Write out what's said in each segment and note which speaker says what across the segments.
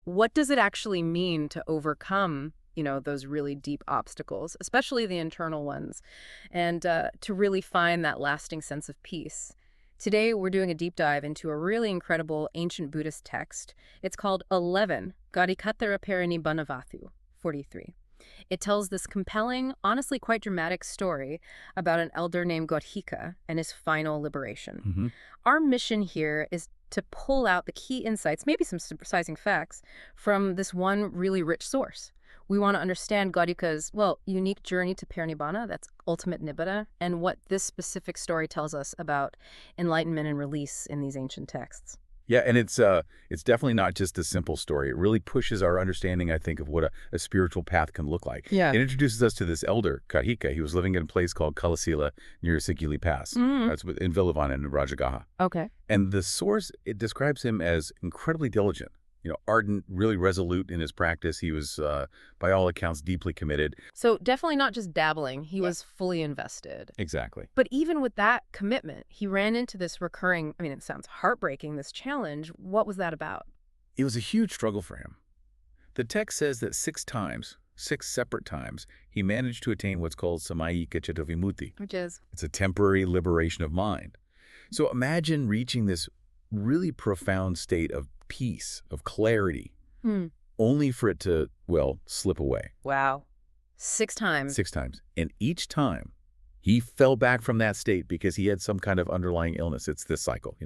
Speaker 1: What does it actually mean to overcome, those really deep obstacles, especially the internal ones, and to really find that lasting sense of peace? Today, we're doing a deep dive into a really incredible ancient Buddhist text. It's called 11, Godhikattheraparinibbānavatthu, 43. It tells this compelling, honestly quite dramatic story about an elder named Godhika and his final liberation. Our mission here is to pull out the key insights, maybe some surprising facts, from this one really rich source. We want to understand Godhika's, unique journey to parinirvana, that's ultimate nibbana, and what this specific story tells us about enlightenment and release in these ancient texts.
Speaker 2: Yeah, and it's definitely not just a simple story. It really pushes our understanding, I think, of what a spiritual path can look like.
Speaker 1: Yeah.
Speaker 2: It introduces us to this elder, Godhika. He was living in a place called Kalasila near Sigili Pass. That's in Vilavan in Rajagaha.
Speaker 1: Okay.
Speaker 2: And the source, it describes him as incredibly diligent, ardent, really resolute in his practice. He was, by all accounts, deeply committed.
Speaker 1: So definitely not just dabbling. He was fully invested.
Speaker 2: Exactly.
Speaker 1: But even with that commitment, he ran into this recurring, it sounds heartbreaking, this challenge. What was that about?
Speaker 2: It was a huge struggle for him. The text says that 6 separate times, he managed to attain what's called samayika citta vimutti.
Speaker 1: Which is?
Speaker 2: It's a temporary liberation of mind. So imagine reaching this really profound state of peace, of clarity, only for it to, slip away.
Speaker 1: Wow. 6 times.
Speaker 2: 6 times. And each time, he fell back from that state because he had some kind of underlying illness. It's this cycle,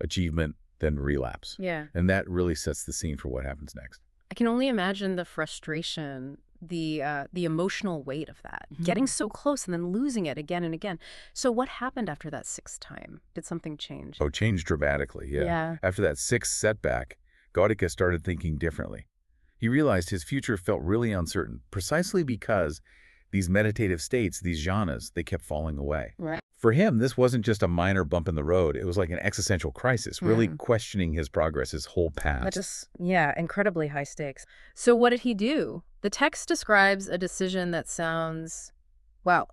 Speaker 2: achievement, then relapse.
Speaker 1: Yeah.
Speaker 2: And that really sets the scene for what happens next.
Speaker 1: I can only imagine the frustration, the emotional weight of that, getting so close and then losing it again and again. So what happened after that 6th time? Did something change?
Speaker 2: Oh, changed dramatically, yeah. After that 6th setback, Godhika started thinking differently. He realized his future felt really uncertain, precisely because these meditative states, these jhanas, they kept falling away.
Speaker 1: Right.
Speaker 2: For him, this wasn't just a minor bump in the road. It was like an existential crisis, really questioning his progress, his whole path.
Speaker 1: That just, incredibly high stakes. So what did he do? The text describes a decision that sounds,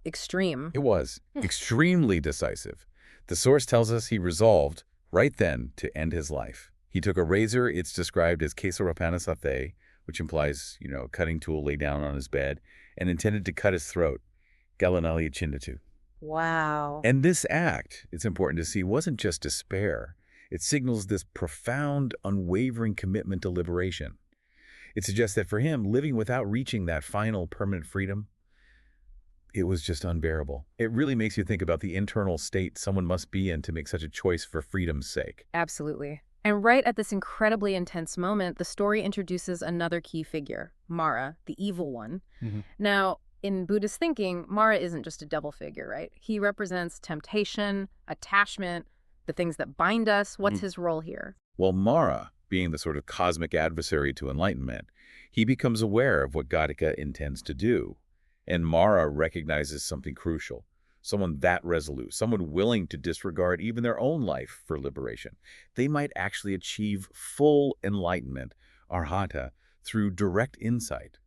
Speaker 1: extreme.
Speaker 2: It was extremely decisive. The source tells us he resolved, right then, to end his life. He took a razor. It's described as kesarapanasathe, which implies, a cutting tool laid down on his bed, and intended to cut his throat, galanali chindatu.
Speaker 1: Wow.
Speaker 2: And this act, it's important to see, wasn't just despair. It signals this profound, unwavering commitment to liberation. It suggests that for him, living without reaching that final permanent freedom, it was just unbearable. It really makes you think about the internal state someone must be in to make such a choice for freedom's sake.
Speaker 1: Absolutely. And right at this incredibly intense moment, the story introduces another key figure, Mara, the evil one. Now, in Buddhist thinking, Mara isn't just a double figure, right? He represents temptation, attachment, the things that bind us. What's his role here?
Speaker 2: Well, Mara, being the sort of cosmic adversary to enlightenment, he becomes aware of what Godhika intends to do. And Mara recognizes something crucial, someone that resolute, someone willing to disregard even their own life for liberation. They might actually achieve full enlightenment, arhata, through direct insight,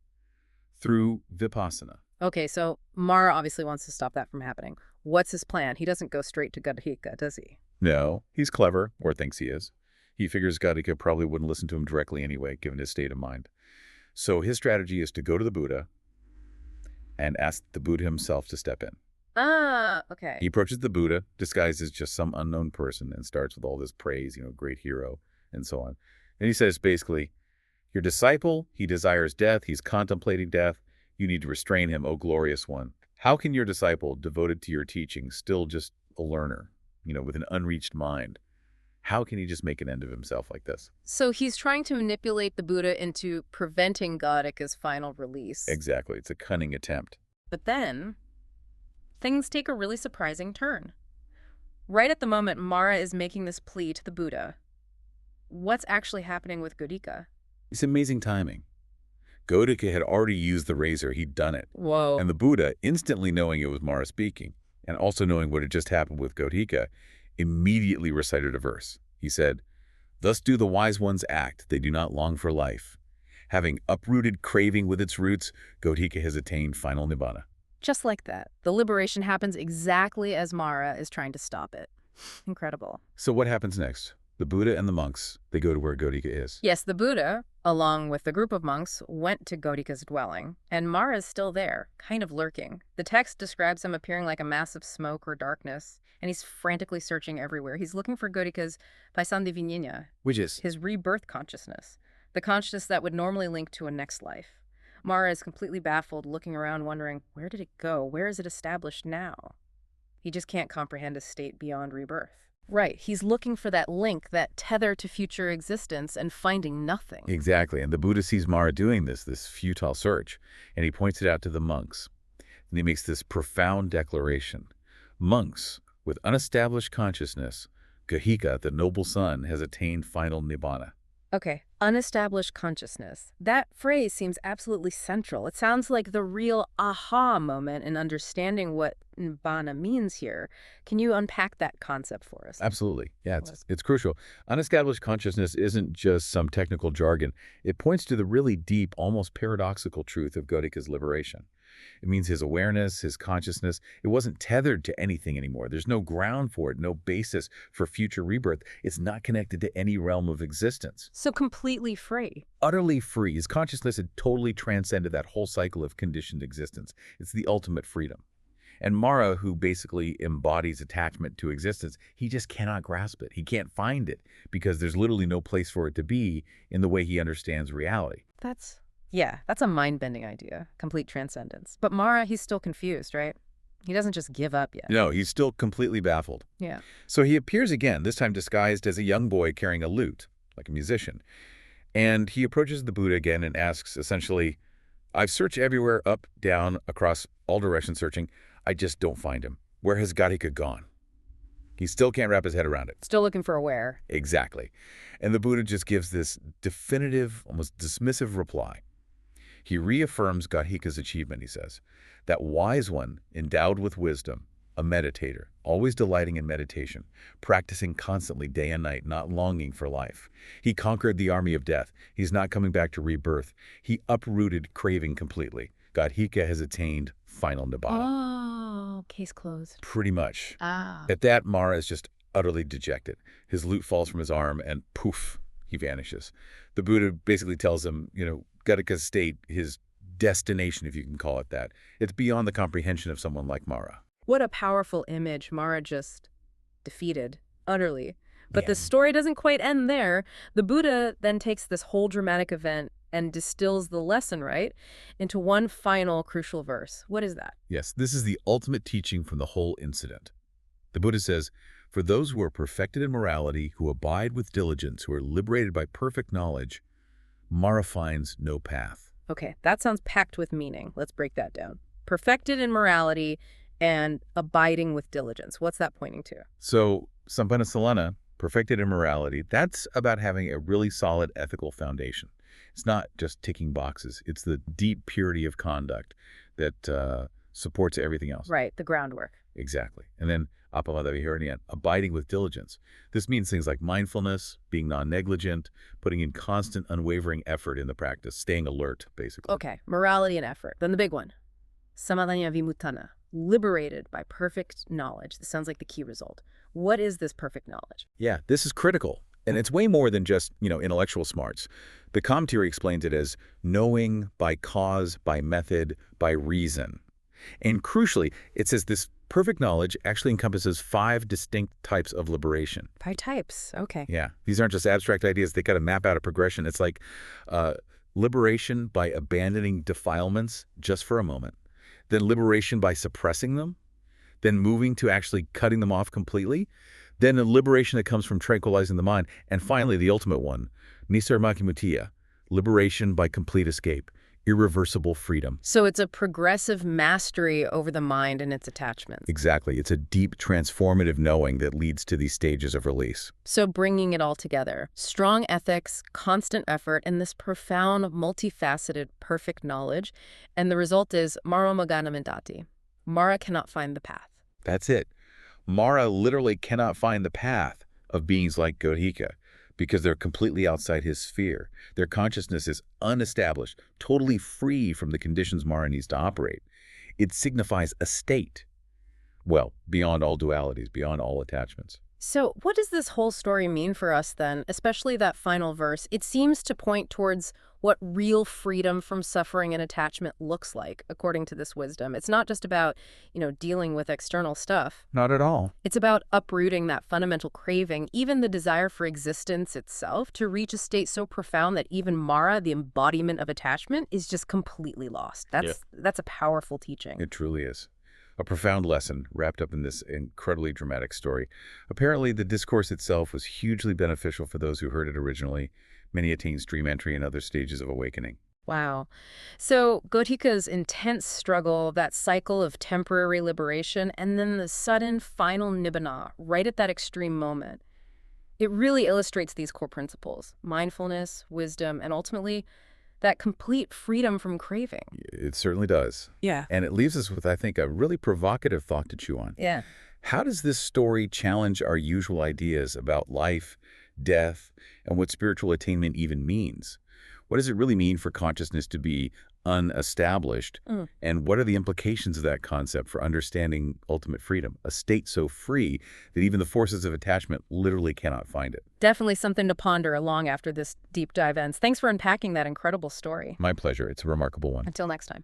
Speaker 2: through vipassana.
Speaker 1: Okay, so Mara obviously wants to stop that from happening. What's his plan? He doesn't go straight to Godhika, does he?
Speaker 2: No, he's clever, or thinks he is. He figures Godhika probably wouldn't listen to him directly anyway, given his state of mind. So his strategy is to go to the Buddha and ask the Buddha himself to step in.
Speaker 1: Ah, okay.
Speaker 2: He approaches the Buddha, disguised as just some unknown person, and starts with all this praise, great hero, and so on. And he says, basically, your disciple, he desires death, he's contemplating death. You need to restrain him, O glorious one. How can your disciple, devoted to your teaching, still just a learner, with an unreached mind? How can he just make an end of himself like this?
Speaker 1: So he's trying to manipulate the Buddha into preventing Godhika's final release.
Speaker 2: Exactly. It's a cunning attempt.
Speaker 1: But then, things take a really surprising turn. Right at the moment Mara is making this plea to the Buddha, what's actually happening with Godhika?
Speaker 2: It's amazing timing. Godhika had already used the razor. He'd done it.
Speaker 1: Whoa.
Speaker 2: And the Buddha, instantly knowing it was Mara speaking, and also knowing what had just happened with Godhika, immediately recited a verse. He said, "Thus do the wise ones act. They do not long for life. Having uprooted craving with its roots, Godhika has attained final nibbana."
Speaker 1: Just like that. The liberation happens exactly as Mara is trying to stop it. Incredible.
Speaker 2: So what happens next? The Buddha and the monks, they go to where Godhika is.
Speaker 1: Yes, the Buddha, along with the group of monks, went to Godhika's dwelling, and Mara is still there, kind of lurking. The text describes him appearing like a mass of smoke or darkness, and he's frantically searching everywhere. He's looking for Godhika's parinirvana,
Speaker 2: Which is?
Speaker 1: his rebirth consciousness, the consciousness that would normally link to a next life. Mara is completely baffled, looking around, wondering, where did it go? Where is it established now? He just can't comprehend a state beyond rebirth. Right, he's looking for that link, that tether to future existence, and finding nothing.
Speaker 2: Exactly, and the Buddha sees Mara doing this futile search, and he points it out to the monks. And he makes this profound declaration. Monks, with unestablished consciousness, Godhika, the noble son, has attained final nibbana.
Speaker 1: Okay, unestablished consciousness. That phrase seems absolutely central. It sounds like the real aha moment in understanding what nibbana means here. Can you unpack that concept for us?
Speaker 2: Absolutely. Yeah, it's crucial. Unestablished consciousness isn't just some technical jargon. It points to the really deep, almost paradoxical truth of Godhika's liberation. It means his awareness, his consciousness, it wasn't tethered to anything anymore. There's no ground for it, no basis for future rebirth. It's not connected to any realm of existence.
Speaker 1: So completely free.
Speaker 2: Utterly free. His consciousness had totally transcended that whole cycle of conditioned existence. It's the ultimate freedom. And Mara, who basically embodies attachment to existence, he just cannot grasp it. He can't find it because there's literally no place for it to be in the way he understands reality.
Speaker 1: Yeah, that's a mind-bending idea. Complete transcendence. But Mara, he's still confused, right? He doesn't just give up yet.
Speaker 2: No, he's still completely baffled.
Speaker 1: Yeah.
Speaker 2: So he appears again, this time disguised as a young boy carrying a lute, like a musician. And he approaches the Buddha again and asks, essentially, I've searched everywhere, up, down, across all directions searching. I just don't find him. Where has Godhika gone? He still can't wrap his head around it.
Speaker 1: Still looking for a where.
Speaker 2: Exactly. And the Buddha just gives this definitive, almost dismissive reply. He reaffirms Godhika's achievement, he says. That wise one, endowed with wisdom, a meditator, always delighting in meditation, practicing constantly day and night, not longing for life. He conquered the army of death. He's not coming back to rebirth. He uprooted craving completely. Godhika has attained final nibbana.
Speaker 1: Oh, case closed.
Speaker 2: Pretty much.
Speaker 1: Ah.
Speaker 2: At that, Mara is just utterly dejected. His lute falls from his arm and poof, he vanishes. The Buddha basically tells him, Godhika's state, his destination, if you can call it that, it's beyond the comprehension of someone like Mara.
Speaker 1: What a powerful image. Mara just defeated, utterly. But
Speaker 2: Yeah.
Speaker 1: the story doesn't quite end there. The Buddha then takes this whole dramatic event and distills the lesson, right, into one final crucial verse. What is that?
Speaker 2: Yes, this is the ultimate teaching from the whole incident. The Buddha says, for those who are perfected in morality, who abide with diligence, who are liberated by perfect knowledge, Mara finds no path.
Speaker 1: Okay, that sounds packed with meaning. Let's break that down. Perfected in morality and abiding with diligence. What's that pointing to?
Speaker 2: So, Sampanna Salana, perfected in morality, that's about having a really solid ethical foundation. It's not just ticking boxes. It's the deep purity of conduct that supports everything else.
Speaker 1: Right, the groundwork.
Speaker 2: Exactly. And then, abiding with diligence. This means things like mindfulness, being non-negligent, putting in constant, unwavering effort in the practice, staying alert, basically.
Speaker 1: Okay, morality and effort. Then the big one. Samadhanya vimuttana, liberated by perfect knowledge. This sounds like the key result. What is this perfect knowledge?
Speaker 2: Yeah, this is critical. And it's way more than just, intellectual smarts. The commentary explains it as knowing by cause, by method, by reason. And crucially, it says this perfect knowledge actually encompasses 5 distinct types of liberation.
Speaker 1: 5 types, okay.
Speaker 2: Yeah, these aren't just abstract ideas. They got to map out a progression. It's like liberation by abandoning defilements just for a moment, then liberation by suppressing them, then moving to actually cutting them off completely, then a liberation that comes from tranquilizing the mind, and finally the ultimate one, nisarmakimutiya, liberation by complete escape, irreversible freedom.
Speaker 1: So it's a progressive mastery over the mind and its attachments.
Speaker 2: Exactly. It's a deep transformative knowing that leads to these stages of release.
Speaker 1: So bringing it all together, strong ethics, constant effort, and this profound, multifaceted, perfect knowledge. And the result is Mara Maganamindati. Mara cannot find the path.
Speaker 2: That's it. Mara literally cannot find the path of beings like Godhika because they're completely outside his sphere. Their consciousness is unestablished, totally free from the conditions Mara needs to operate. It signifies a state, well, beyond all dualities, beyond all attachments.
Speaker 1: So what does this whole story mean for us then, especially that final verse? It seems to point towards what real freedom from suffering and attachment looks like, according to this wisdom. It's not just about, dealing with external stuff.
Speaker 2: Not at all.
Speaker 1: It's about uprooting that fundamental craving, even the desire for existence itself, to reach a state so profound that even Mara, the embodiment of attachment, is just completely lost. That's a powerful teaching.
Speaker 2: It truly is. A profound lesson wrapped up in this incredibly dramatic story. Apparently, the discourse itself was hugely beneficial for those who heard it originally. Many attained stream entry and other stages of awakening.
Speaker 1: Wow. So Godhika's intense struggle, that cycle of temporary liberation, and then the sudden final nibbana right at that extreme moment, it really illustrates these core principles: mindfulness, wisdom, and ultimately that complete freedom from craving.
Speaker 2: It certainly does.
Speaker 1: Yeah.
Speaker 2: And it leaves us with, I think, a really provocative thought to chew on.
Speaker 1: Yeah.
Speaker 2: How does this story challenge our usual ideas about life, death, and what spiritual attainment even means? What does it really mean for consciousness to be unestablished? And what are the implications of that concept for understanding ultimate freedom, a state so free that even the forces of attachment literally cannot find it?
Speaker 1: Definitely something to ponder long after this deep dive ends. Thanks for unpacking that incredible story.
Speaker 2: My pleasure. It's a remarkable one.
Speaker 1: Until next time.